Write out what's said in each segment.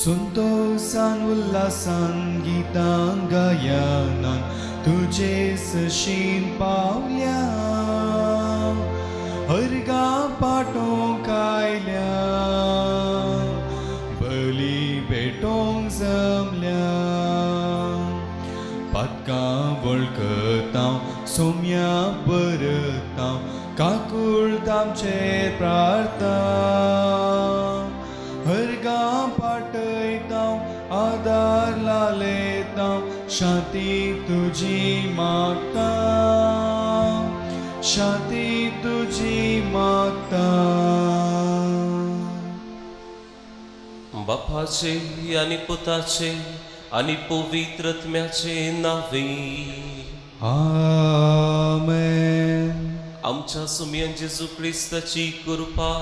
संतोषान उल्हासान गितां गायनान तुझे सशीन पावल्या हरगा पाटो कायल्या बली भेटोंक जमल्या पातकां वळखतां सोम्या बरतां काकूळ तामचेर प्रार्थना हरगा पाटयतां आदार लालयतां शांती तुजी मागतां शांती तुजी मागतां. बापाचे आणि पुताचे आणि पवित्रत्म्याचे नावे. आमेन. आमच्या सुमयन जेजू क्रिस्ताची कृपा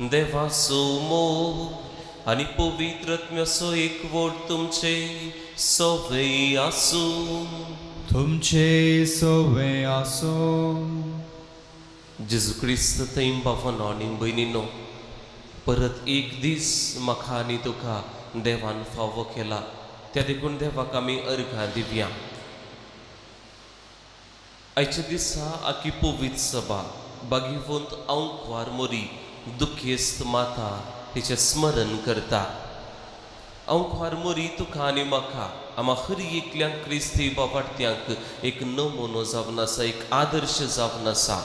देवाचो मोग आणि पवित्रत्म्याचो एकवट तुमचे सवे आसूं. तुमचे सवे आसूं. जेजू क्रिस्त थंय बाबांनो आनी भयणींनो, परत एक दीस म्हाका आनी तुका देवान फावो केला, त्या देखून देवाक आमी अर्घां दिवया. आयच्या दिसा आखी पवित्र सभा भागिवंत अंकवार मोरी दुखेस्त माता तिचे स्मरण करता. अंकवार मोरी तुका आनी म्हाका आम्हा हर एकल्यांक क्रिस्ती बाबार्थ्यांक एक नमुनो जावन आसा, एक आदर्श जावन आसा.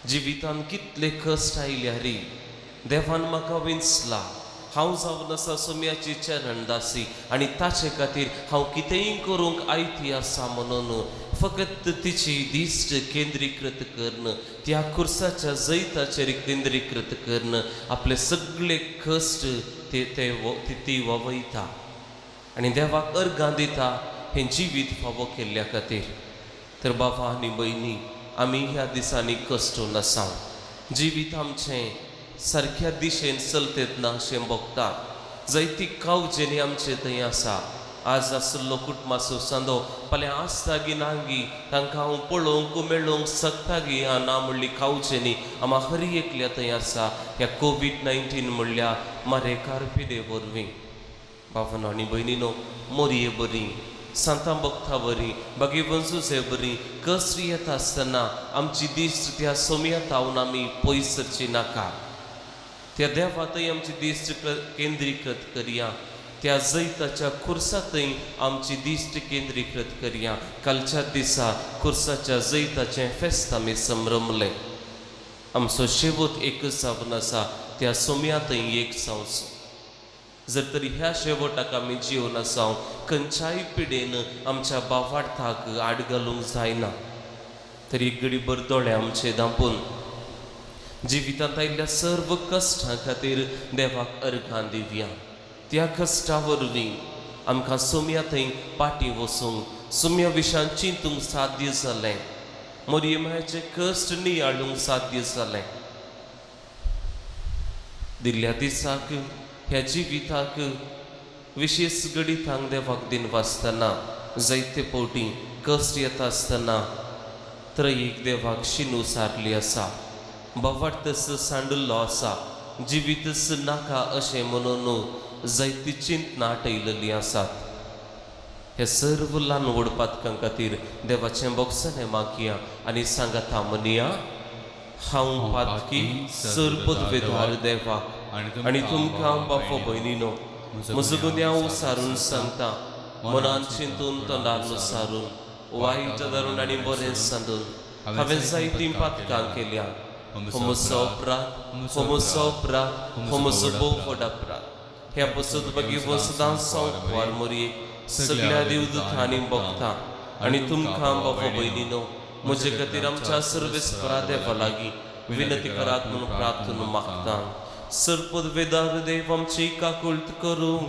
जिवितान कितले कश्ट आयले रे, देवान म्हाका विंचला. हांव जावन आसा सोम्याची चरण दासी आनी ताचे खातीर हांव कितेंय करूंक आयती आसा म्हणून फकत तिची दिश्ट केंद्रीकृत करून, त्या खुर्साच्या जैताचेर केंद्रीकृत करून आपले सगळे कश्ट ती ववयता आनी देवाक अर्घां दिता हें जिवीत फावो केल्ल्या खातीर. तर बाबा आनी भयणी, आमी ह्या दिसांनी कश्टून आसा. जिवीत आमचें सारक्या दिशेन चलतेत ना अशें भोगता. जायती कावजेनी आमचे थंय आसा. आज आसलो कुटुंबाचो सांदो फाल्यां आसता गी नांगी तांकां हांव पळोवंक मेळोवंक सकता गी ना म्हणली कावजेनी आम्हा हर एकल्या थंय आसा. ह्या कोविड-19 म्हणल्या मारेकार पिडे वरवीं. बाबांनो आनी भयणीनो, मोरये बरी, सांतां भक्तां बरी, भागिवंसूचे बरी, कश्ट येता आसतना आमची दिश्ट त्या सोम्या तावन आमी पयस सरची नाका. त्या देवातय आमची दिश्ट केंद्रीकृत करया. त्या जैताच्या खुर्सातय आमची दिश्ट केंद्रीकृत करया. कालच्या दिसा खुर्साच्या जैताचें फेस्त आमी संभ्रमलें. आमचो शेवट एकच जावन आसा, त्या सोम्यातय एक जावचो. जर तरी ह्या शेवटाक आमी जिवन आसा, खंयच्याय पिडेन आमच्या बावार्थाक आड घालूंक जायना. तरी एक घडीभर दोळे आमचे धांपून जिवितांत आयिल्ल्या सर्व कश्टां खातीर देवाक अर्घां दिवया. त्या कश्टा वरवीं आमकां सोम्या थंय पाटी वसूंक, सोम्या विशयान चिंतूंक साध्य जालें. मोरये मायेचे कश्ट नियाळूंक साध्य जालें. दिल्ल्या दिसाक ह्या जिविताक विशेष घडीतांक देवाक दिन वाचतना जायते फावटी कश्ट येता आसतना त्रयीक देवाक शिनू सारली आसा. बावार्थस सांडुल्लो आसा. जिवीतच नाका अशें म्हणून जायती चिंतना आटयलेली आसात. हे सर्व ल्हान व्हड पातकां खातीर देवाचें बोगसणें मागया आनी सांगाता म्हणया, हांव पातकी सरपद वेदार देवाक आनी तुमकां बापो भयणीनो, म्हजो गुन्यांव सारून सांगता. मनान चिंतून तोंडार सारून वायट धरून आनी बरें सांदून हांवें जायतीं पातकां केल्या. हो म्हजो अपराध, हो म्हजो अपराध, हो म्हजो भोव व्हड अपराध. ह्या बसत भागिवंत सदांच सांगवार मोरये सगळ्या देवदूतांनी भोगता आनी तुमकां बापो भयणीनो, म्हजे खातीर आमच्या सर्वेस्परा देवा लागीं विनती करात म्हणून प्रार्थना मागता. सरपद वेदार देव आमची काकुळट करून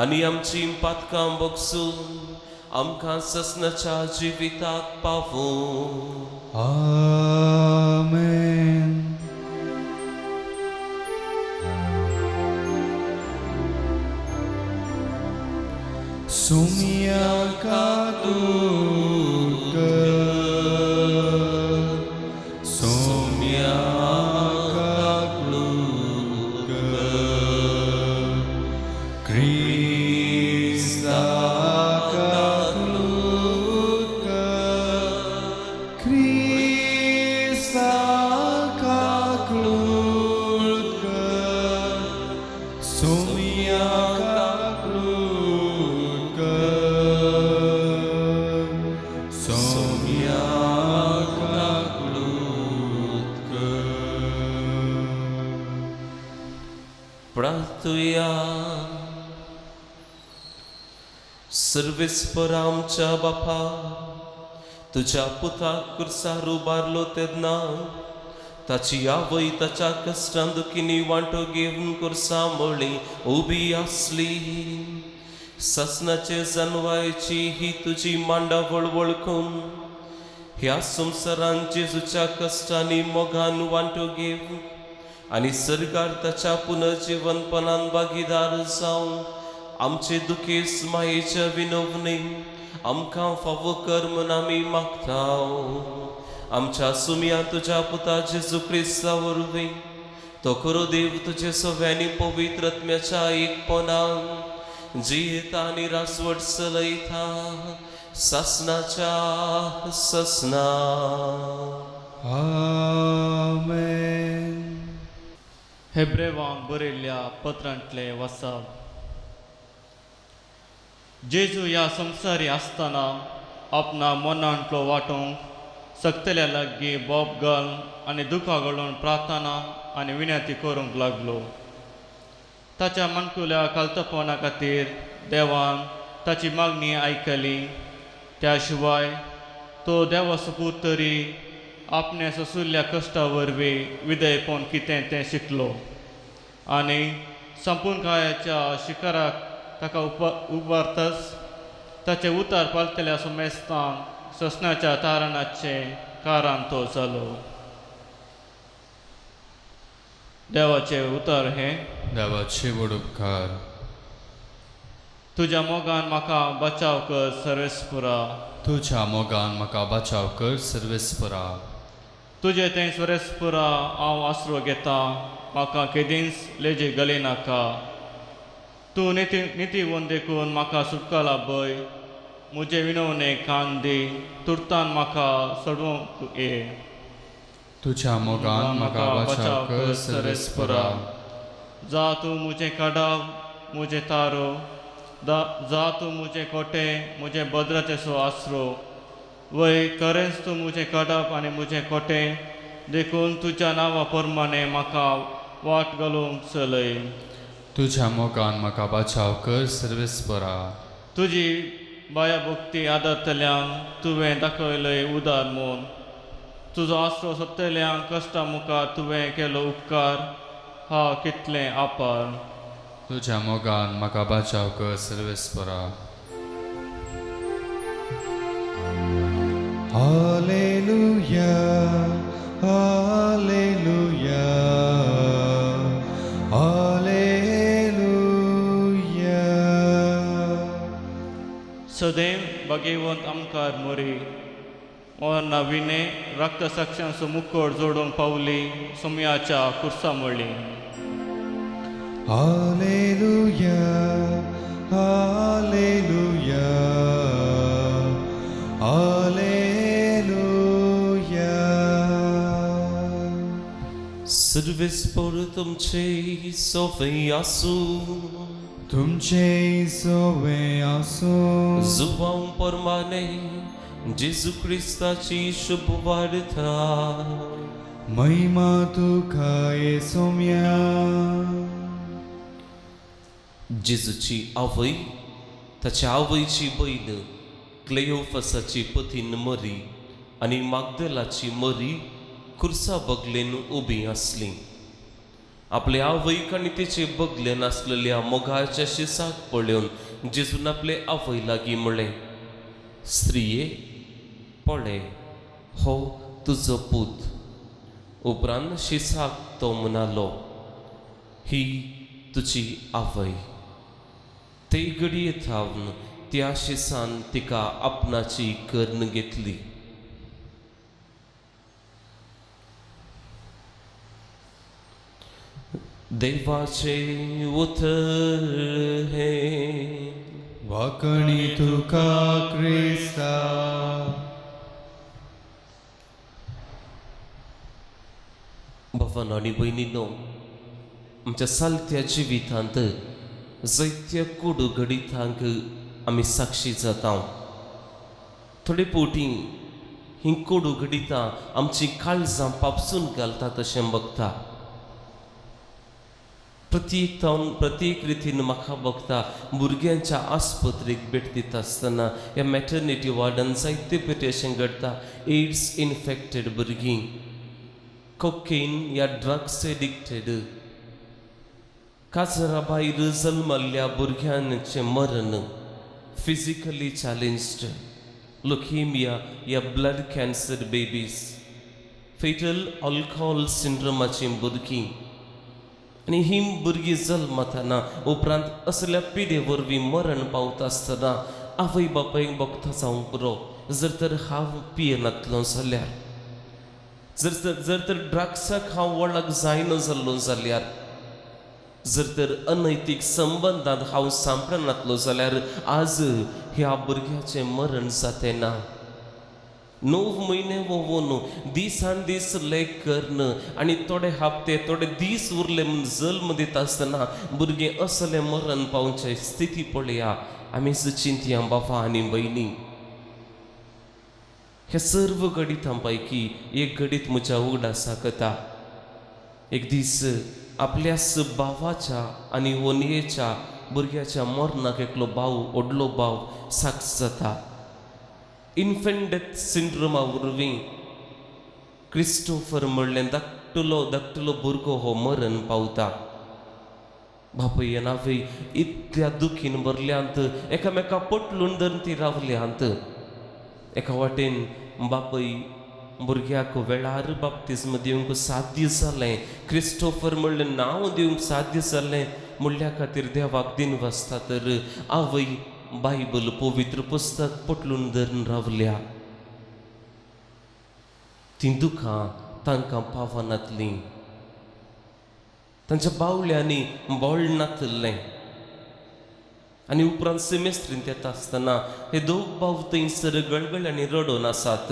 आनी आमची पातकां बोगसून आमकां ससनाच्या जिविताक पावूं. आमेन. सोम्या काकुळट कर, सोम्या काकुळट कर, प्रार्थुया. सर्वेस्पर आमच्या बापा, तुझ्या पुताक कुर्सार उबारलो तेन्ना ताची आवय ताच्या कश्टां दुखींनी वांटो घेवन कुर्सामळी उबी आसली. ससनाचे जानवायची ही तुझी मांडावळ वळखून ह्या संवसारांत जेजूच्या कश्टांनी मोगान वांटो घेवन आनी सरकार ताच्या पुनर्जीवनपणान भागीदार जावन आमचे दुखेस मायेच्या विनवणी आमकां फावो कर म्हूण आमी मागतांव. आमच्या सुमया तुझ्या पुता जेजू क्रिस्ता वरवीं तो खरो देव तुजे सव्यांनी पवित्र आत्म्याच्या एकपणान जियेता आनी रासवट चलयता ससनाच्या ससना. आमेन. हेब्रेवांक बरयल्ल्या पत्रांतले वचप. जेजू ह्या संवसारी आसतना आपणा मनांतलो वांटूंक सक्तल्या लागीं बोब घाल आनी दुखां घालून प्रार्थना आनी विनंती करूंक लागलो. ताच्या मनकुल्या कालतपणा खातीर देवान ताची मागणी आयकली. त्या शिवाय तो देवाचो पूत तरी आपणे ससुल्ल्या कश्टा वरवीं विधेयपण कितें तें शिकलो आनी संपूर्ण कायाच्या शिखराक ताका उबारतच ताचे उतार पालतल्या सुमेस्तान ससनाच्या तारणाचे कारण तो जालो. देवाचे उतर हे. देवाचे व्हड उपकार. तुज्या मोगान म्हाका बचाव कर सर्वेस्पुरा. तुझ्या मोगान म्हाका बचाव कर सर्वेस्परा. तुजे तें सर्वेस्पुरा हांव आसरो घेता, म्हाका केदींच लेजी घालिनाका. तूं नितीवन देखून म्हाका सुटका लाभय. म्हजे विनवणे कान दी, तुर्तान म्हाका सोडूंक ये. तुझ्या मोगान म्हाका बचाव कर सर्वेस्परा. जा तूं म्हजें काडाव, म्हजें तारो, जा तूं म्हजें कोटे, म्हजें भद्रतेचो आसरो. वय खरेंच तूं म्हजें काडप आनी म्हजें कोटे देखून तुज्या नांवा प्रमाणे म्हाका वाट घालूंक चलय. तुझ्या मोगान म्हाका बचाव कर सर्वेस्परा. तुजी बाया भक्ती आदरतल्यांक तुवें दाखयलय उदार म्हूण. तुजो आसरो सोदतल्यांक कश्टा मुखार तुवें केलो उपकार हा कितलें आपार. तुझ्या मोगान म्हाका बचाव कर सर्वेस्परा. Hallelujah hallelujah hallelujah. सदैव भाग्यवंत आमकां मोरी मोहना विने रक्तसाक्षांचो मुकोट जोडून पावली सुमयाच्या कुर्सा मळी. Hallelujah hallelujah hallelujah. सर्वेस्पर तुमचे सोवे आसूं. तुमचे सोवे आसूं. जुवां परमाने जेजू क्रिस्ताची शुभ वार्ता. महिमा तुका येसुम्या. जेजूची आवय ताच्या आवयची बहीण क्लेयोफासाची पतीन मरी आनी मागदलाची मरी खुर्सा बगलेन उबी आसली. आपले आवयक आनी तिचे बगलेन आसलेल्या मोगाच्या शिसाक पळोवन जेजून आपले आवय लागीं म्हळें, स्त्रिये पळय, हो तुजो पूत. उपरांत शिसाक तो म्हणालो, ही तुजी आवय. ते घडये थावन त्या शिसान तिका आपणाची कर्ण घेतली. देवाचे उतर हे. वाकणी तुका क्रिस्ता. भावांनो आनी भयणींनो, आमच्या सालत्या जिवितांत जायत्या कोडू घडितांक आमी साक्षी जाता. थोडे पोटी ही कोडू घडितां आमची काळजां पापसून घालता तशें बगता. प्रत्येक रितीन म्हाका बघता भुरग्यांच्या आस्पत्रेक भेट दिता आसतना ह्या मॅटर्निटी वॉर्डान जायते पेटी अशें घडटा एड्स इन्फेक्टेड भुरगीं, कोकेन या ड्रग्स एडिक्टेड, काजरा भायर जल्मल्ल्या भुरग्यांचें मरण, फिजिकली चॅलेंज्ड, लुकेमिया या blood cancer babies, foetal alcohol सिंड्रोमाची भुरगीं आनी ही भुरगीं जल्मताना उपरांत असल्या पिडे वरवीं मरण पावता आसतना आवय बापायक बगता जावंक पुरो. जर तर हांव पियेनातलो जाल्यार, जर तर ड्रग्साक हांव वळख जायना जाल्लो जाल्यार, जर तर अनैतीक संबंधांत हांव सांपडनातलो जाल्यार आज ह्या भुरग्याचें मरण जातें ना. 9 म्हयने वोवून दिसान दीस लेख करन आनी थोडे हप्ते थोडे दीस उरले म्हूण जल्म दिता आसतना भुरगें असलें मरण पावचे स्थिती पळया. आमी चिंतया बाबा आनी भयणी, हे सर्व गणितां पैकी एक गणित म्हज्या उगडासा कथा. एक दीस आपल्याच भावाच्या आनी वनयेच्या भुरग्याच्या मरणाक एकलो भाव, व्हडलो भाव साक्ष जाता. इन्फेंट डेथ सिंड्रोमा वरवीं क्रिस्टोफर म्हणलें धाकटुलो भुरगो हो मरण पावता. बापय नावय इतल्या दुखीन भरल्यांत एकामेका पटलून धरून ती रावल्यांत. एका वाटेन बापय भुरग्याक वेळार बाप्तिस्म दिवंक साध्य जालें. क्रिस्टोफर म्हणलें नांव दिवंक साध्य जालें म्हणल्या खातीर देवाक दिन वाजता तर आवय बायबल पवित्र पुस्तक पटलून धरून रावल्या. ती दुखां तांकां पावनातलीं, तांच्या बावल्यांनी बोळनातलें. आनी उपरांत सेमेस्त्रींत येता आसतना हे दोग भाव थंयसर गळगळ्यांनी रडोन आसात.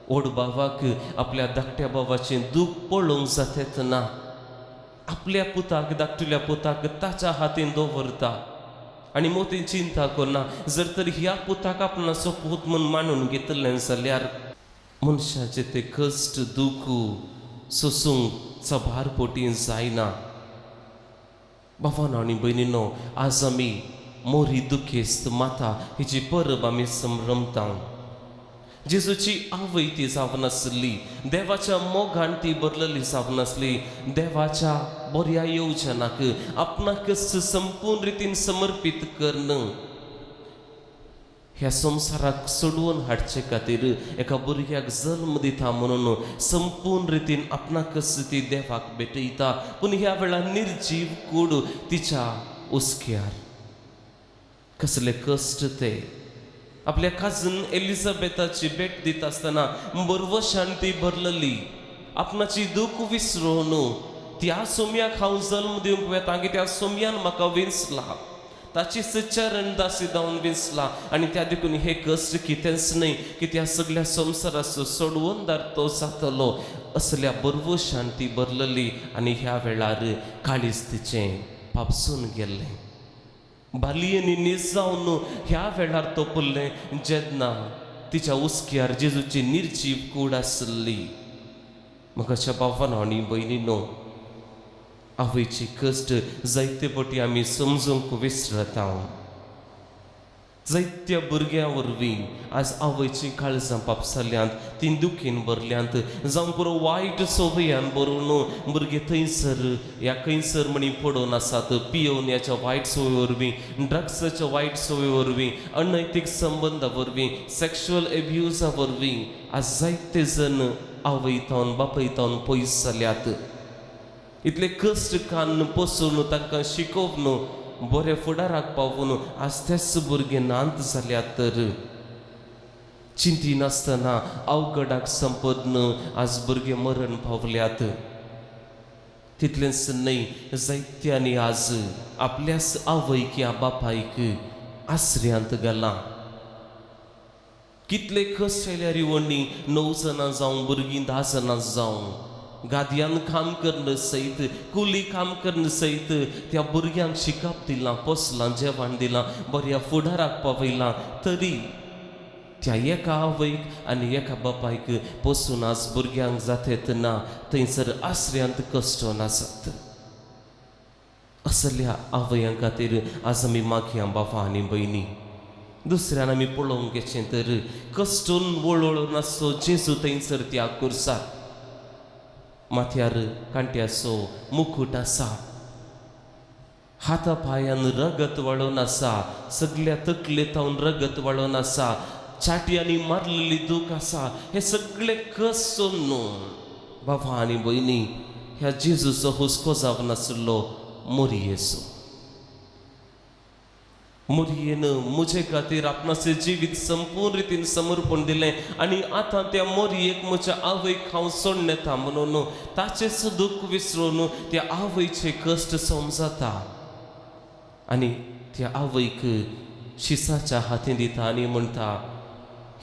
व्हड भावाक आपल्या धाकट्या भावाचें दूख पळोवंक जातेत ना. आपल्या पुताक, धाकटुल्या पुताक ताच्या हातीन दवरता आनी मोठी चिंता करना. जर तर ह्या पुताक आपणाचो पूत म्हूण मानून घेतलें जाल्यार मनशाचें तें कश्ट दूख सोसूंक चबारपोटी जायना. भावांनो आनी भयणींनो, आज आमी मोरी दुखेस्त माता हिची परब आमी रमता. जेजूची आवय ती जावन आसली, देवाच्या मोगान ती भरलेली जावन आसली. देवाच्या बऱ्या येवजनाक आपणाक संपूर्ण रितीन समर्पीत करण ह्या संवसाराक सोडवून हाडचे खातीर एका भुरग्याक जल्म दिता म्हणून संपूर्ण रितीन आपणाक ती देवाक भेटयता. पूण ह्या वेळार निर्जीव कूड तिच्या उस्क्यार. कसले कश्ट ते. आपल्या काजन एलिझाबेथाची भेट दिता आसतना बरव शांती भरलेली. आपणाची दूख विसरून त्या सोम्याक हांव जल्म दिवंक वेता की त्या सोम्यान म्हाका विंचला, ताची चरण दासी जावन विंचला. आनी त्या देखून हे कश्ट कितेंच न्हय की त्या सगळ्या संवसाराचो सोडवणदार तो जातलो. असल्या बरव शांती भरलेली. आनी ह्या वेळार काळीज तिचें पापसून गेल्लें. बालयेनी नीज जावन ह्या वेळार तोपल्लें जेन्ना तिच्या उस्क्यार जेजूची निर्जीव कूड आसली. म्हज्या भावांनो आनी भयणींनो, आवयची कश्ट जायते फावटी आमी समजूंक विसरता. जायत्या भुरग्यां वरवीं आज आवयची काळजां पापसाल्यांत, ती दुखीन भरल्यांत, जावं पुरो वायट सवयान भरून भुरगे थंयसर ह्या खंयसर म्हणी पडून आसात. पियोवण्याच्या वायट सवय वरवीं, ड्रग्साच्या वायट सवय वरवीं, अनैतीक संबंदा वरवीं, सेक्शुअल एब्युजा वरवीं आज जायते जण आवयतावन बापयतावन पयस जाल्यात. इतले कश्ट कान्न पसून तांकां शिकोवन बरे फुडाराक पावून आज तेच भुरगे नांत जाल्यात तर चिंती नासतना अवघडाक संपदन आज भुरगे मरण पावल्यात. तितलेंच न्हय, जायत्यांनी आज आपल्याच आवयक या बापायक आसऱ्यांत घालां. कितले कश्ट आयल्यार इवणी 9 जाणां जावं भुरगीं 10 जाणां जावं गादयान काम करण सयत, कुली काम करण सयत त्या भुरग्यांक शिकप दिलां, पोसलां, जेवण दिलां, बऱ्या फुडाराक पावयलां. तरी त्या एका आवयक आनी एका बापायक पोसून आज भुरग्यांक जातेत ना. थंयसर आसऱ्यांत कश्ट नासत. असल्या आवयां खातीर आज आमी मागया बाबा आनी भयणी. दुसऱ्यान आमी पळोवंक घेचें तर कश्टून वळवळ नासो जेजू थंयसर त्या कुर्सार. माथ्यार कांट्याचो मुकुट आसा, हाता पांयान रगत वळोवन आसा, सगळ्या तकलेतावन रगत वळोवन आसा, चाटयांनी मारलेली दूख आसा. हे सगळे कश्ट न्हू बाबा आनी भयणी, ह्या जेजूचो हुस्को जावन नासलो मोरयेचो. मोरयेन म्हजे खातीर आपणाचें जिवीत संपूर्ण रितीन समर्पण दिलें आनी आतां त्या मोरयेक म्हज्या आवयक हांव सोडून येता म्हणून ताचेच दूख विसरून त्या आवयचे कश्ट समजता आनी त्या आवयक शिसाच्या हातीन दिता आनी म्हणटा,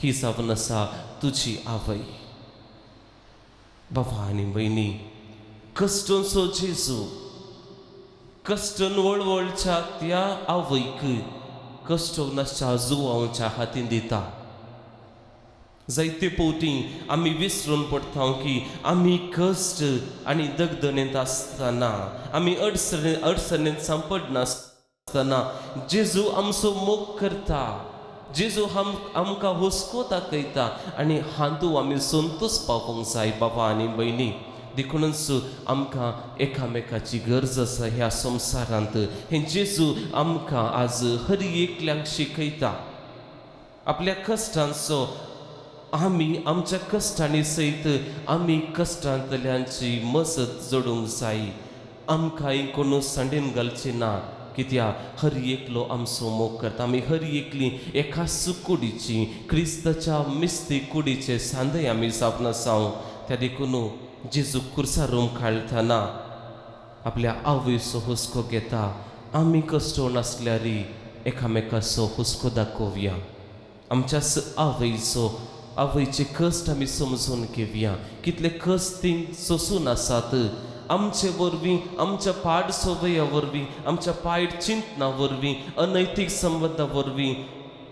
ही जावन आसा तुजी आवय. बाबा आनी भयणी, कश्टोचो जेजू कश्टन वळवळच्या त्या आवयक कश्टोनाच्या जुवांच्या हातीन दिता. जायते फावटी आमी विसरून पडटा की आमी कश्ट आनी दगदणेंत आसतना, आमी अडचणेंत सांपडनासतना जेजू आमचो मोग करता, जेजू आमकां हुस्को दाखयता आनी हातू आमी संतोश पावोंक जाय बाबा आनी भयणी. देखूनच आमकां एकामेकाची गरज आसा ह्या संवसारांत. हे जेजू आमकां आज हर एकल्यांक शिकयता. आपल्या कश्टांचो आमी आमच्या कश्टांनी सयत आमी कश्टांतल्यांची मजत जोडूंक जाय. आमकां कोणू सांडेन घालची ना, कित्याक हर एकलो आमचो मोग करता. आमी हर एकली एकाच कुडीची, क्रिस्ताच्या मिस्तीक कुडीचे सांदय आमी जावन आसाव. त्या देखून जेजू कुर्सार काळतना आपल्या आवयचो हुस्को घेता. आमी कश्टो नासल्यार एकामेकाचो हुस्को दाखोवया. आमच्या आवयचे कश्ट आमी समजून घेवया. कितले कश्ट ती सोसून आसात आमचे वरवीं, आमच्या पाड सवया वरवीं, आमच्या पायट चिंतना वरवीं, अनैतीक संबंधा वरवीं,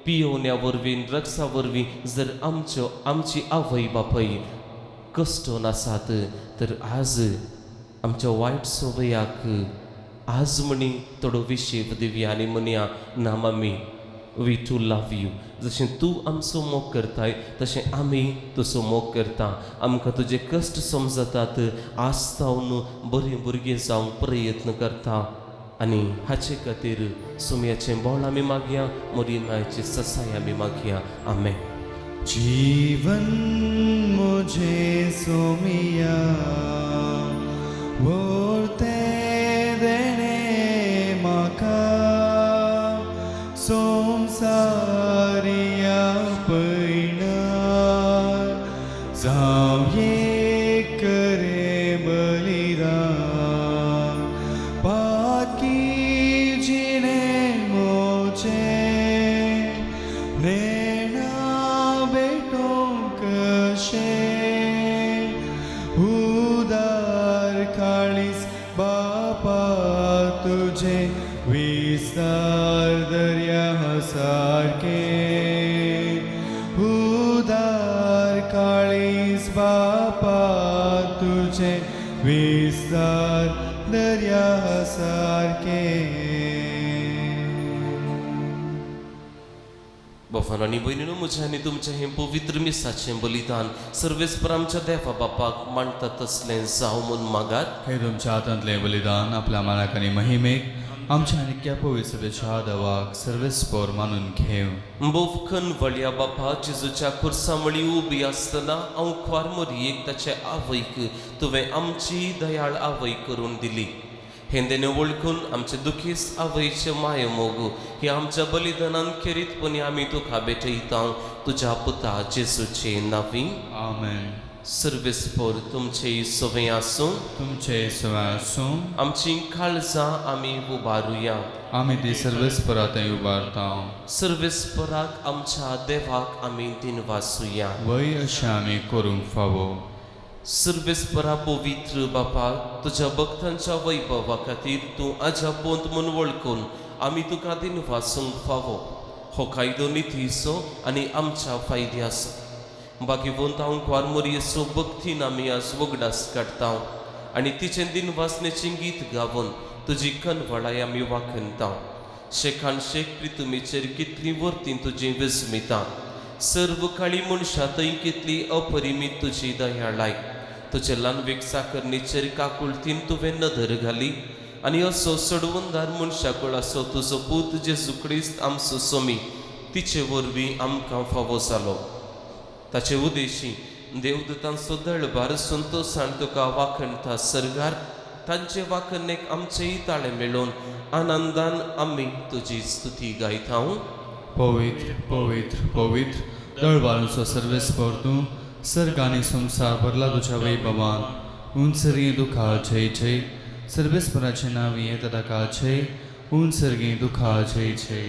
पियोवण्या वरवीं, ड्रग्सा वरवीं जर आमची आवय बापाय कश्टोन आसात तर आज आमच्या वायट सवयाक आज म्हणी थोडो विशेव दिवया आनी म्हणया, ना mummy, we too love you. जशें तूं आमचो मोग करताय तशें आमी तुजो मोग करता. आमकां तुजे कश्ट समजतात, आस्तावन बरें भुरगें जावंक प्रयत्न करता आनी हाचे खातीर सुमयाचें बोळ आमी मागया, मोरी मायेची ससाय आमी मागया. आमेन. जीवन मुझे सोमिया बोलते देने माका संसारिया पैना जावे करे बलिदान बाकी जीने मुझे उदार काळीस बापा तुझे विस्तार दर्या सारखे. उदार काळीस बापा तुझे विस्तार दर्या सारखे. बापान आनी भयणीनो, म्हजें आनी तुमचें हें पवित्र मिसाचें बलिदान सर्वेस्पर आमच्या देवा बापाक मांडटा तसलें जावं म्हूण मागात. हे तुमच्या हातांतलें बलिदान आपल्या मनाक आनी महिमेक आमच्या निक्या पवित्रतेच्या देवाक सर्वेस्पर मानून घेव. बोवकन वळ्या बापा, जेजूच्या खुर्सावळी उबी आसतना हांव ख्वार मोरयेक ताचे आवयक तुवें आमची दयाळ आवय करून दिली. हेंदेने वळखून आमचे दुखीस आवयचे माय मोगू ही आमच्या बलिदानान खेरीतपणी आमी तुका भेटयता तुज्या पुता जेजूचे नांवी. आमेन. सर्वेस्पर तुमचे सवय आसूं, तुमचे सवाय आसूं. आमची काळजां आमी उबारुया. आमी ती सर्वेस्परांतय उबारता. सर्वेस्पराक आमच्या देवाक आमी दिनवासुया. वय अशें आमी करूंक फावो. सर्वेस्परा पवित्र बापा, तुज्या भक्तांच्या वैभवा खातीर तूं अजापोंत म्हूण वळखून आमी तुका दिनवासूंक फावो. हो कायदो नितीचो आनी आमच्या फायद्याचो. भाग्यवंत हांव ख्वार मोरयेचो भक्तीन आमी आज वगडास काडटा आनी तिचें दिनवासनेचें गीत गावन तुजी कनवळाय आमी वाखणता शेखान शेख प्रितुमेचेर कितली वर्तीन तुजी विस्मिता सर्व काळी मनशां थंय कितली अपरिमीत तुजी दयाळाय तुजे ल्हानवेक साकरणेचेर काकुळतीन तुवें नदर घाली आनी असो सडवंदार मनशाकळ असो तुजो पूत जेजू क्रिस्त आमचो सोमी तिचे वरवीं आमकां फावो जालो ताचे उदेशी देवदूतांचो दळबार संतोशान तुका वाखणता सरगार तांचे वाखणेक आमचेय ताळे मेळोवन आनंदान आमी तुजी स्तुती गायता पवित्र पवित्र पवित्र दळबारांचो सर्वेस्पर तूं सर्गांनी संसार भरला तुज्या वैभवान उंचरी दुखा जय जय सर्वेस्पराचे नावी येता ताका जय उंचरगी दुखा जय जय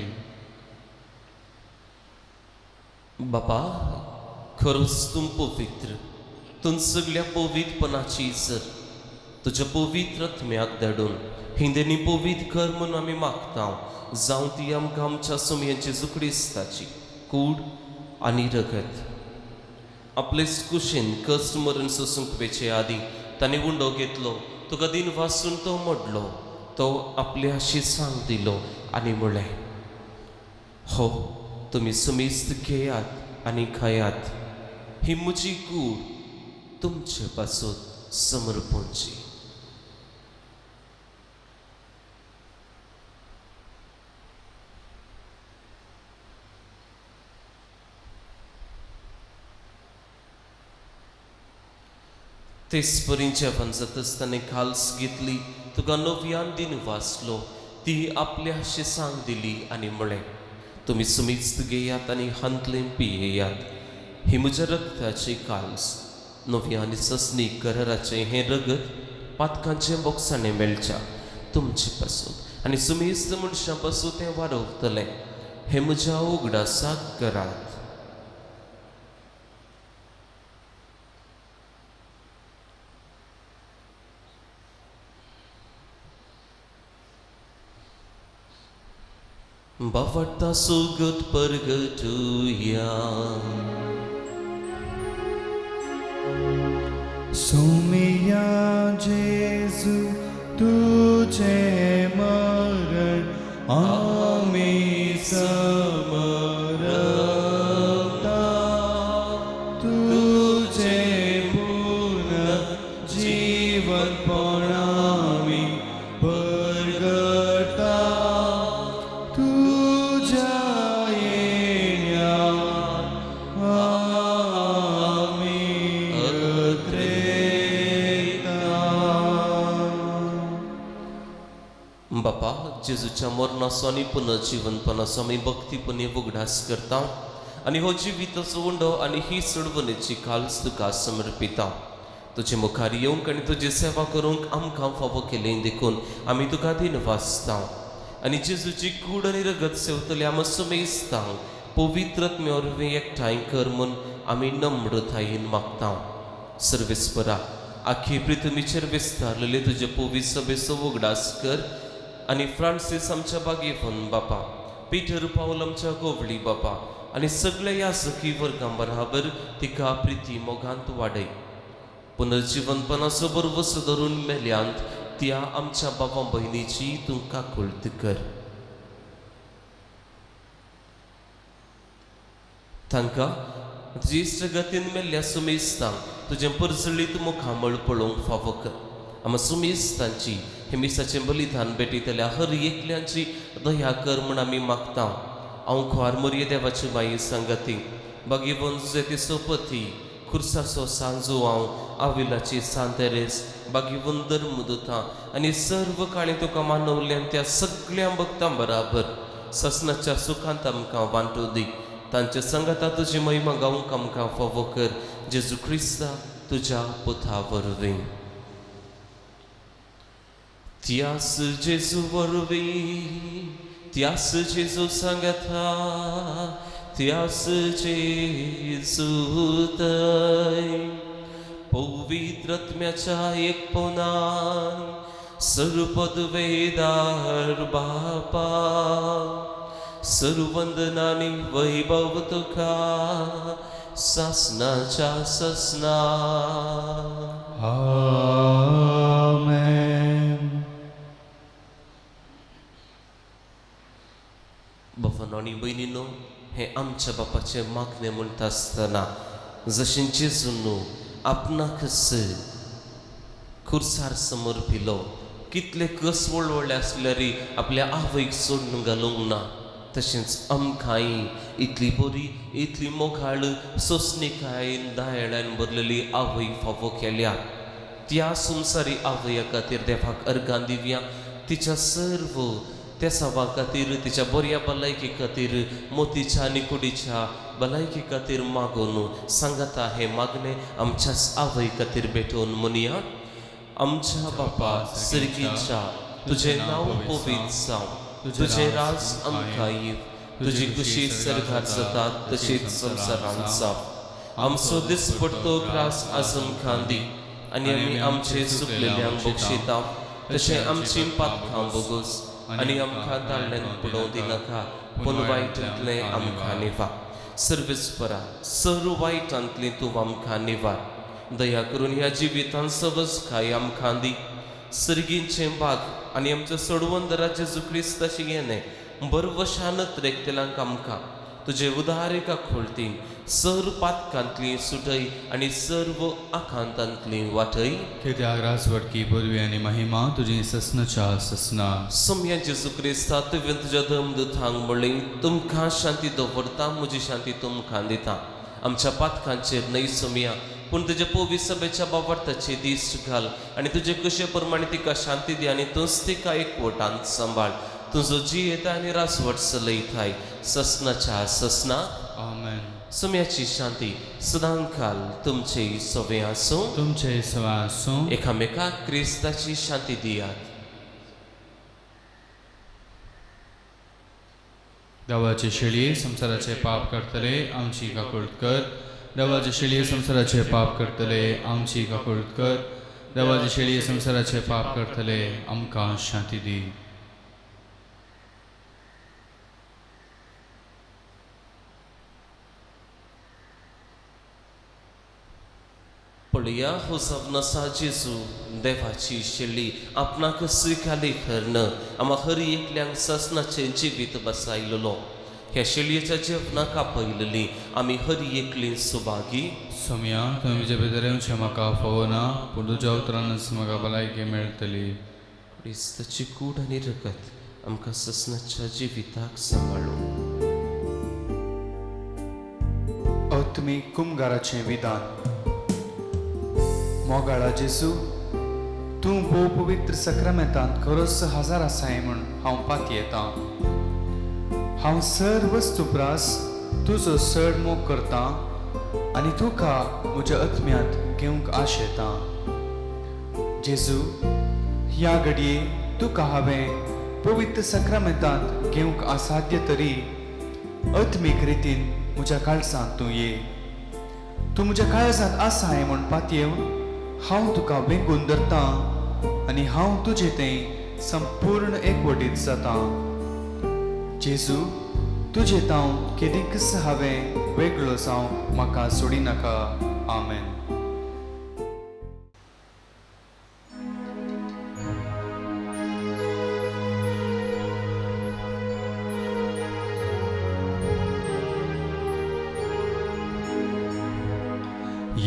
बापा खरोच तूं पवित्र तूं सगळ्या पवित्रपणाची इजत तुज्या पवित्र आत्म्याक धाडून हिंदेनी पवित्र कर म्हणून आमी मागता जावं ती आमकां आमच्या सोमयांची जुक्रिस्ताची कूड आनी रगत आपले कुशीन कस्ट मरण सोसूंक वेचे आदी ताणें उंडो घेतलो तुका दिन वाचून तो मोडलो तो आपल्या शिसांक दिलो आनी म्हळें हो तुमी सुमिस्त घेयात आनी खायात ही म्हजी कूड तुमचे पासून समर्पणची तेच परीं जेवण जाता आसतना खाल्स घेतली तुका नव्यान दिन वाचलो ती आपल्या शिसांक दिली आनी म्हळें तुमी सुमिस्त घेयात आनी हांतलें पियेयात ही म्हज्या रगताची काल्स नव्यान ससनी कराराचें हें रगत पातकांचे बोक्सांनी मेळच्या तुमचे पासून आनी सुमिस्त मनशां पासून तें वाडवतलें हें म्हज्या उगडासाक करात Bavarta sugut pergetuya सोमया जेजू तुझे मरण आमी समरता तुझे पूर्ण जीवनपण आमी परगटा तुझ्या येण्यार आमी बापा जेजूच्या मरणाचो आनी पुनर्जीवनपणाचो आमी भक्तीपणे उगडास करता आनी हो जिविताचो उंडो आनी ही सोडवणेची काल्स तुका समर्पिता तुजे मुखार येवंक आनी तुजी सेवा करूंक आमकां फावो केलें देखून आमी तुका दिन वाचता आनी जेजूची कूड आनी रगत सेवतले आमी सुमेस्ता पवित्र आत्म्या वरवीं एकठांय कर म्हूण आमी नम्रतायेन मागता सर्वेस्परा आख्खी पृथ्वीचेर विस्तारलेले तुजे पवित्र सभेचो उगडास कर आनी फ्रांसीस आमच्या बागेफोन बापा पिटर पावल आमच्या गोवळी बापा आनी सगळे याजकी वर्गां बराबर तिका प्रिती मोगांत वाडय पुनर्जीवनपणाचो बरो वसो धरून मेल्यांत त्या आमच्या बाबा भयणीची तूं काकुळट कर तांकां ज्येश्ठ गतीन मेल्ल्या सुमेस्तांक तुजें परजळीत मुखामळ पळोवंक फावो कर आमी सुमेस्तांची हे मिसाचें बलिदान भेटयतल्या हर एकल्यांची दया कर म्हूण आमी मागता हांव खुवार मोरये देवाची माई सांगाती भगिवन तुजे सोपती खुर्साचो सांजो हांव आविलाची सांतेरेस भगिवन धर्मदूतां आनी सर्व काळी तुका मानवल्यान त्या सगळ्या भक्तां बराबर ससनाच्या सुखांत आमकां वांटो दी तांच्या संगता तुजी महिमा गावंक आमकां फावो कर जेजू क्रिस्ता तुज्या पुता वरवीं त्यास जेजू वरवीं त्यास जेजू सांगता त्यास जेजू थंय पवित्र आत्म्याच्या एकपणान सर्वपद वेदार बापा सर्ववंदनानी वैभव तुका सासनाच्या ससना आमेन आमच्या बापाचे मागणे म्हणटा आसतना जशें जेजून आपणाकच खुर्सार समोर भिलो, कितले कस व्हडले आसल्यार आपल्या आवयक सोडून घालूंक ना, तशेंच आमकांय इतली बरी इतली मोगाळ सोंसणीकायेन दायेळ्यान भरलेली आवय फावो केल्या. त्या संवसारी आवया खातीर देवाक अर्गां दिवया. तिच्या सर्व त्या सवा खातीर, तिच्या बऱ्या भलायकी खातीर, मोतीच्या आनी कुडीच्या भलायकी खातीर मागून सांगता हे मागणे आमच्याच आवय खातीर भेटोवन म्हणया. आमच्या बापा सर्गीच्या, तुझे नांव पवित्र जावं, तुझे राज आमकां येव, तुजी कुशी सर्गार जाता तशीच संवसारांत जावं. आमचो दिसपडटो ग्रास आज आमकां दी, आनी आमी आमचे चुकलेल्यांक बक्षिता, तशें आमची पातकां बोगोस, आनी आमकां ताळ्यान पडोवं दिनाका, पूण वायटांतलें आमकां निवार. सर्वेस्परा, सर्व वायटांतलीं तूं आमकां निवार. दया करून ह्या जिवितांत सवज काय आमकां दी. सर्गींचें भाग आनी आमचो सोडवंदरा जेजू क्रिस्ताची घेणे बरवशानत रेखतेलांक आमकां तुजे उदारिका खोळती, सर्व पातकांतली सुटय आनी सर्व आकांतांतली वाटय. कित्याक राजवटकी पदवी आनी महिमा तुजी ससनच्या ससना. सोम्या जेजू क्रिस्ता, तुवें तुज्या धर्मदूतांक म्हणलें, तुमकां शांती दवरता, म्हजी शांती तुमकां दिता. आमच्या पातकांचेर न्हय सोम्या, पूण तुज्या पवित्र सभेच्या बाबर्ताचे दीस घाल आनी तुजे कशे प्रमाणे तिका शांती दी आनी तूंच तिका एकवटांत सांबाळ. तुजो जी येता आनी रासवट चलयताय ससनाच्या ससना. आमेन. सोम्याची शांती सदांकाल तुमचे सवे आसूं. तुमचे सवा आसूं. एकामेकाक क्रिस्ताची शांती दियात. देवाचे शेळये संसाराचे पाप करतले आमची काकुळट कर. देवाचे शेळये संसाराचे पाप करतले आमची काकुळट कर. देवाचे शेळये संसाराचे पाप करतले आमकां शांती दी. पळया होसवनसा जेजू देवाची शेळी आपणाक स्विकारली करणं आम्हा हरी एकल्यांक ससनाचे जिवीत बसायलो. ह्या शेळयेच्या जेवणाक आपयलेली आमी हरी एकली सुभागी. सोम्या, तुवें म्हजे भितर येवचें म्हाका फावो ना, पूण तुज्या उतरानच म्हाका भलायकी मेळटली. क्रिस्ताची कूड आनी रगत आमकां ससनाच्या जिविताक सांबाळूं. आत्मीक कुमगाराचें विधान. मोगाळा जेजू, तूं भोव पवित्र सक्रामेंतांत खरोच हजार आसाय म्हूण हांव पाती येता. हांव सर वस्तुप्रास तुजो चड मोग करता आनी तुका म्हज्या आत्म्यांत घेवंक आश येता. जेजू, ह्या घडये तुका हांवें पवित्र सक्रामेंतांत घेवंक असाध्य तरी आत्मीक रितीन म्हज्या काळजांत तूं ये. तूं म्हज्या काळजांत आसाय म्हूण पाती येवन हांव तुका वेंगून धरता आनी हांव तुजें तें संपूर्ण एकवटीत जाता. जेजू, तुजें तांव केदींच हांवें वेगळो जावंक म्हाका सोडी नाका. आमेन.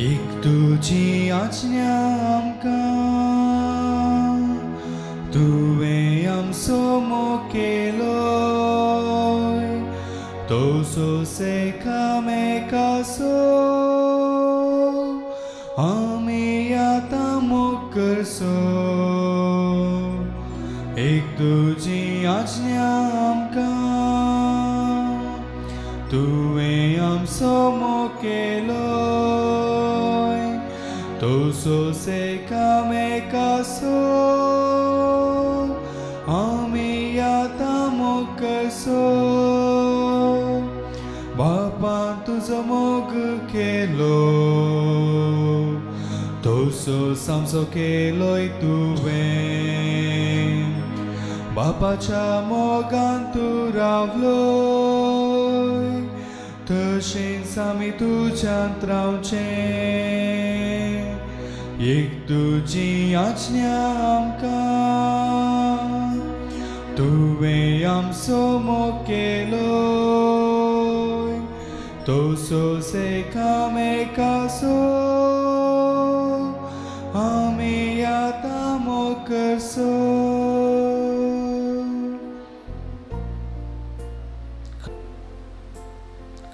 एक तुजी आज्ञा आमकां तुवें आमचो मोग केलोय, तोसो एकामेकाचो आमी आतां मोग करचो. एक तुजी आज्ञा आमकां तुवें आमचो मोग केलोय, तोसो एकामेकाचो आमी आतां मोग करचो. बापा तुजो मोग केलो, तोसो आमचो केलोय तुवें. बापाच्या मोगान तूं रावलोय, तशेंच आमी तुज्यांत रावचें. एक तुजी आज्ञा आमकां तुवें आमचो मोग केलोय, Toso se kame kaso Ami yatamo kerso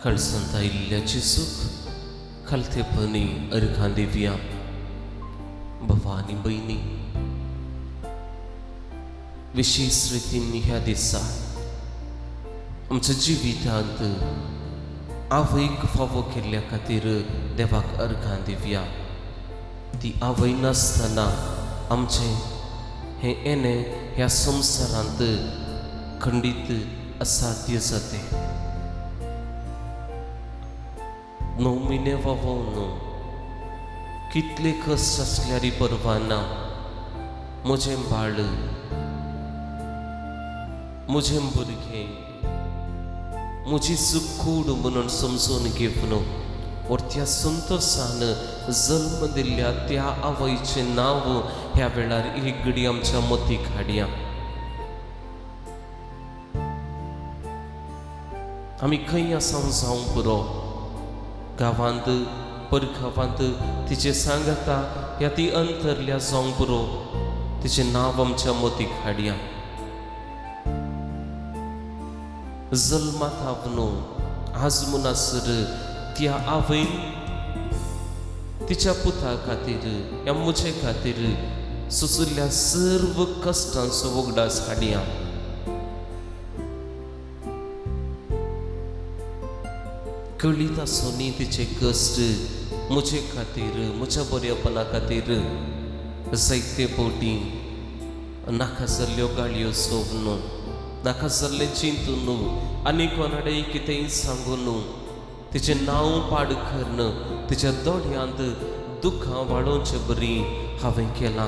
खळसंता इल्ल्याची सुख खलथेपणी अर्घां दिव्या भवानी बहिणी विशेष रितीन ह्या दिसा आमच्या जिवितांत आवयक फावो केल्ल्या खातीर देवाक अर्घां दिव्या ती आवय नासतना आमचे हे येणे ह्या संवसारांत खंडीत असाध्य जाते 9 म्हयने वावोवन कितले कश्ट आसल्यारी परवाना म्हजें बाळ म्हजें भुरगें म्हजी सुकूड म्हणून समजून घेवन और त्या संतोषान जल्म दिल्ल्या त्या आवयचें नांव ह्या वेळार एक घडी आमच्या मतीक हाडया आमी खंय आसां जावं पुरो गांवांत परगांवांत तिचे सांगता ह्या ती अंतरल्या जावं पुरो तिचें नांव आमच्या मतीक हाडया जल्मात आवनो आज मुनासर त्या आवयन तिच्या पुता खातीर ह्या म्हजे खातीर सुसुल्ल्या सर्व कश्टांचो वगडास हाडया कळीत आसुनी तिचे कश्ट म्हजे खातीर म्हज्या बरेपणा खातीर जायते फावटी नाका जाल्ल्यो गाळयो सोवन नाका जाल्लें चिंतून आनी कोणाडेय कितेंय सांगून तिचें नांव पाड करन तिच्या दोळ्यांत दुखां वाडोवचे बरी हांवें केलां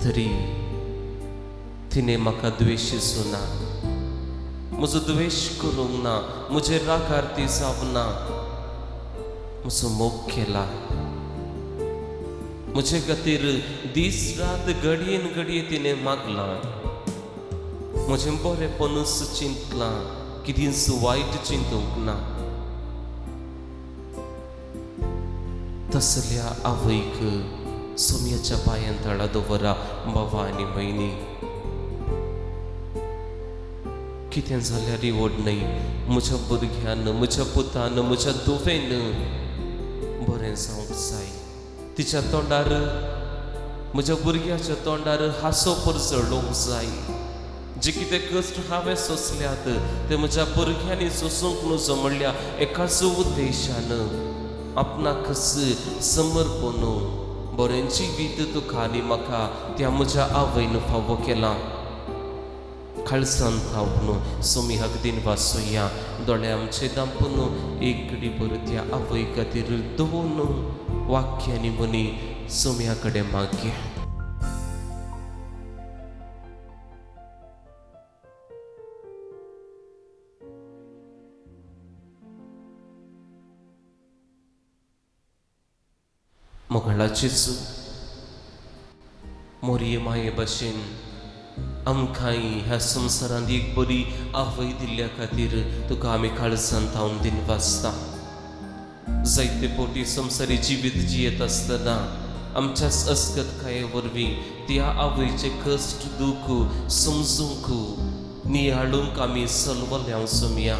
तरी तिणें म्हाका द्वेश सुना म्हजो द्वेश करूंक ना म्हजे रागार ती जावना म्हजो मोग केला म्हजे खातीर दीस रात घडयेन घडये तिणें मागलां म्हजें बरेपणूच चिंतलां कितेंच वायट चिंतूंक ना तसल्या आवयक सोम्याच्या पांयां तळा दवरा भवानी भयणी कितें जाल्यार व्हड न्हय म्हज्या भुरग्यान म्हज्या पुतान म्हज्या धुवेन बरें जावंक जाय तिच्या तोंडार म्हज्या भुरग्याच्या तोंडार हांसो परजळोवंक जाय जे कितें कश्ट हांवें सोंसल्यात ते म्हज्या भुरग्यांनी सोंसूंक नजो म्हणल्या एकाच उद्देशान आपणाक समर्पण बरें जिवीत तुका आनी म्हाका त्या म्हज्या आवयन फावो केला खालसांत हांव सोमी दिन वाचुया दोळे आमचे दांपून एक घडी भर त्या आवय खातीर 2 वाक्यांनी म्हणी सोम्या कडेन मागया मोगळाची चूक मोरये माये भाशेन आमकांय ह्या संवसारांत एक बरी आवय दिल्ल्या खातीर तुका आमी काळजांत हांव दिन वाचता जायते फावटी संवसारी जिवीत जियेत आसतना आमच्याच अस्कतकाये वरवीं त्या आवयचे कश्ट दूख समजूंक नियाळूंक आमी सलवल्यांव सोमया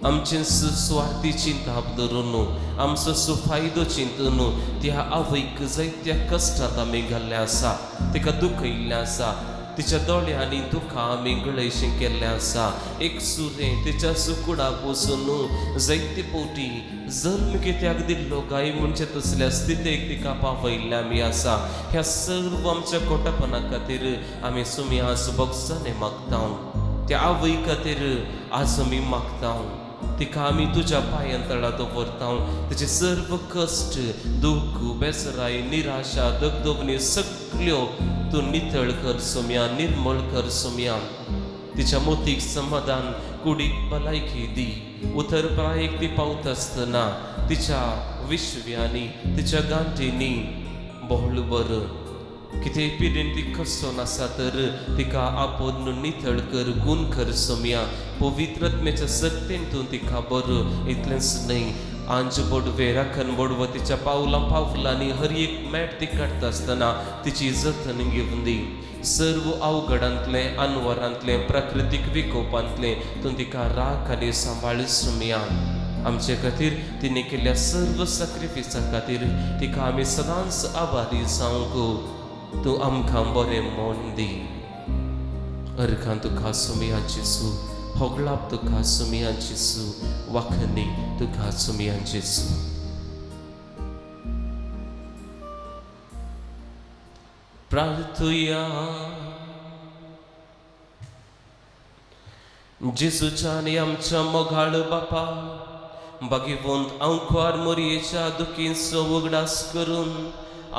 आमचे सुस्वार्थी चिंता धरून आमचो सुफायदो चिंतून त्या आवयक जायत्या कश्टांत आमी घाल्ले आसा तिका दूख येयल्लें आसा तिच्या दोळ्यांनी दुखां आमी गळयशें केल्लें आसा एक सुरें तिच्या सुकुडाक वचून जायते फावटी जल्म कित्याक दिल्लो गाय म्हणजे तसल्या स्थितीक तिका पावयल्ले आमी आसा ह्या सर्व आमच्या खोटेपणा खातीर आमी सुमी आज भोगसाने मागता त्या आवय खातीर आज आमी मागता तिका आमी तुज्या पांयां तळा दवरता तिचे सर्व कश्ट दूख बेसराय निराशा दगदगणी सगळ्यो तूं नितळ कर सोम्या निर्मळ कर सोम्या तिच्या मोतीक समाधान कुडीक भलायकी दी उतर प्रायेक ती पावत आसतना तिच्या विश्व्यांनी तिच्या गांठींनी बोहळभर कितें पिडेन ती कसोन आसा तर तिका आपोवन नितळ कर गूण कर सोम्या पवित्र आत्म्याच्या सक्तींतून तिका बरो इतलेंच न्हय आंज बोडवे राखण बोडवो तिच्या पावलांनी हर एक मॅट ती काडटा आसतना तिची जतन घेवन दी सर्व अवघडांतले अनवरांतले प्राकृतीक विकोपांतले तूं तिका राख आनी सांबाळ सोम्या आमचे खातीर तिने केल्ल्या सर्व सॅक्रिफिसा खातीर तिका आमी सदांच आभारी जावंक तूं आमकां बरें मोन दी अर्खां तुका सुमियांची सू होगलाप तुका सुमियांची सू वाखणी तुका सुमियांची सू प्रार्थुया जेजूच्या आनी आमच्या मोगाळ बापा भागिवंत आंकवार मोरयेच्या दुखींचो उगडास करून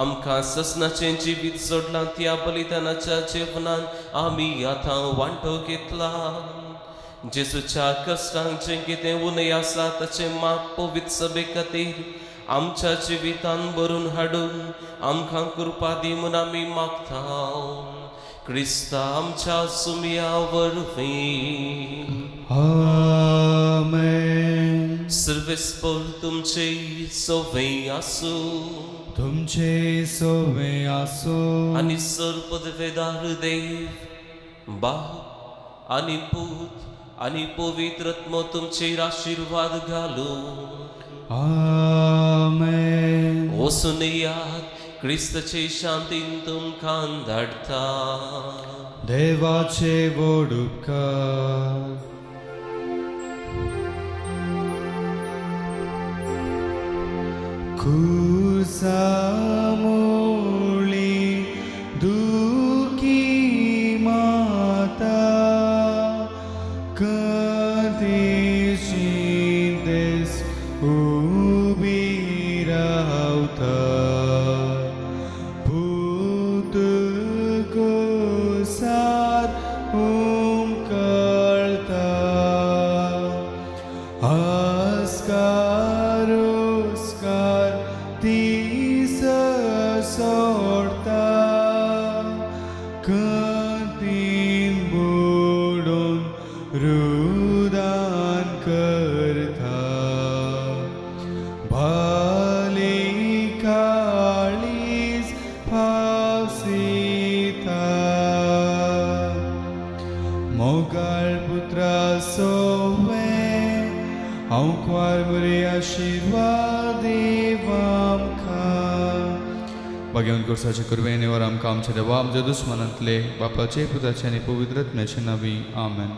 आमकां ससनाचें जिवीत जोडलां त्या बलिदानाच्या जेवणान आमी आतां वांटो घेतला जेजूच्या कश्टांक जें कितें उणें आसा ताचें माप पवित्र सभे खातीर आमच्या जिवितान भरून हाडून आमकां कृपा दी म्हूण आमी मागता क्रिस्ता आमच्या सुमिया वरवीं आमेन. सर्वेस्पर तुमचे सोवें आसूं तुमचे सोवे आसो आनी सर्पदवेदार देव बाप आनी पूत आनी पवित्र आत्मो तुमचेर आशिर्वाद घालो आमेन. वचून येयात क्रिस्ताचे शांतीन तुमकां धाडटा देवाचे व्हड उपकार खुसामोळी दुखी माता कधीची देस उबी रावता भूत गोसार कळता आस्कार उस्कार तीस सोडता कतीन बुडून रुदान करता भाली काळीज फावसिता मोगाळ पुत्रा सोवे आंकवार बरे आशिर्वाद देवामकां भाग्यवन कुर्साचे कुरवेनेवर आमकां आमच्या देवा आमच्या दुस्मनांतले बापाचे पुताचे आनी पवित्र आत्म्याचे नांवी आमेन.